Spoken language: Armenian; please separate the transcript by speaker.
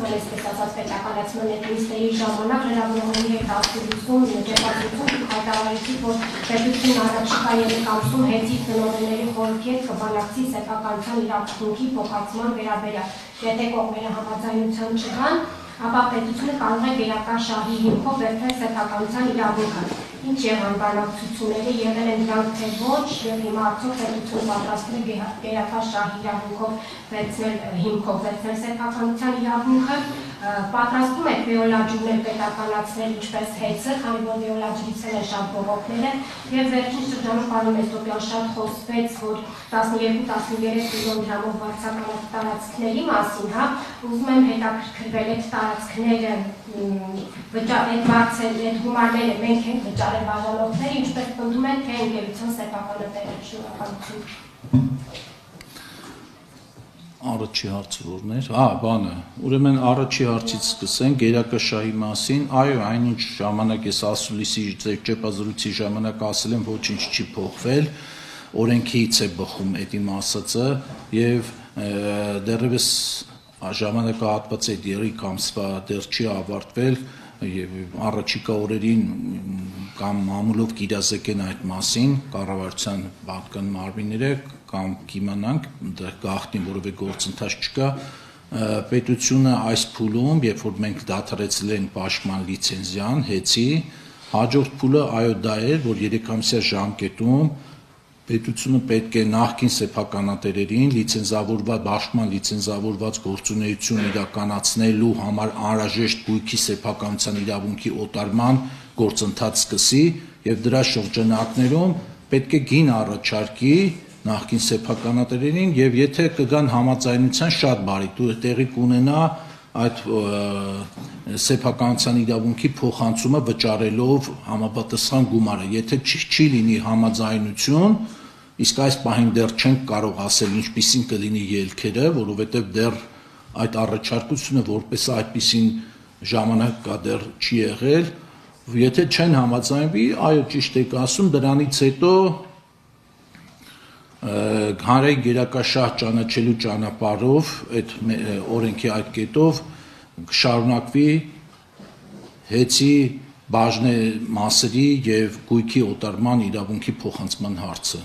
Speaker 1: կազմակերպվել այսպես ասած պետականացման նիստերի ժամանակ լրագրողների հետ ասուլիսում, նկատառություն հայտարարեցի, որ պետությունը առաջիկա 3 ամսում հետի տնօրենների խորհրդի հետ կբանակցի սեփականության իրավունքի փոխանցման վերաբերյալ։ Եթե կողմերը համաձայնության չգան, ապա պետությունը կարող է գերական շահի հիմքով վերցնել սեփականության իրավունքը։ Ինչ եղան բանակցությունները, եղել են դրանք թե ոչ, եւ հիմա արդյոք պետությունը պատրաստել է գերական շահի իրավունքով վերցնել հիմքով վերցնել սեփականության իրավունքը, պատրաստվում է վիոլաջուրներ պետականացնել ինչպես հեծը, քանի որ վիոլաջրից են շատ բողոքները, եւ վերջին շրջանում պարոն Մեսրոպյան շատ խոսվեց, որ 12-13 միլիոն դրամով վարձակալած տարածքների մասին, հա, ուզում եմ հետաքրքրվել այդ տարածքները այդ գումարները մենք ենք վճարել բաժանորդները, ինչպես պնդում են, թե ընկերության սեփականատերը։ Շնորհակալություն։
Speaker 2: Առաջի հարցը որն էր, բանը, ուրեմն առաջի հարցից սկսենք, գերակա շահի մասին, այո, այնինչ ժամանակ ես ասուլիսի ճեպազրույցի ժամանակ ասել եմ, ոչինչ չի փոխվել, օրենքից է բխում այդ իմ ասածը եւ դեռևս ժամանակահատվածը 3 ամսվա դեռ չի ավարտվել եւ առաջիկա օրերին կամ մամուլով կիրազեկեն այդ մասին կառավարության բանկան մարմինները կամ կիմանանք դեռ գաղտնի որևէ գործընթաց չկա պետությունը այս փուլում երբ որ մենք դադարեցել ենք պաշտպան լիցենզիան հեծի հաջորդ փուլը այո դա էր որ 3 ամսյա ժամկետում պետությունը պետք է նախկին սեփականատերերին լիցենզավորված պաշտպան լիցենզավորված գործունեություն իրականացնելու համար անհրաժեշտ գույքի սեփականության իրավունքի օտարման գործընթաց սկսի եւ դրա շրջանակներում պետք է գին առաջարկի նախկին սեփականատերերին եւ եթե կգան համաձայնության շատ բարի տեղի կունենա այդ սեփականության իրավունքի փոխանցումը վճարելով համապատասխան գումարը եթե չի լինի համաձայնություն իսկ այս պահին դեռ չենք կարող ասել ինչպիսին կլինի ելքերը որովհետեւ դեռ այդ առաջարկությունը որպես այդպիսին ժամանակ կա դեռ չի եղել եթե չեն համաձայնվի այո ճիշտ եք ասում դրանից հետո հանրային գերակաշահ ճանաչելու ճանապարհով այդ օրենքի այդ կետով կշարունակվի հեծի բաժնե մասերի եւ գույքի օտարման իրավունքի փոխանցման հարցը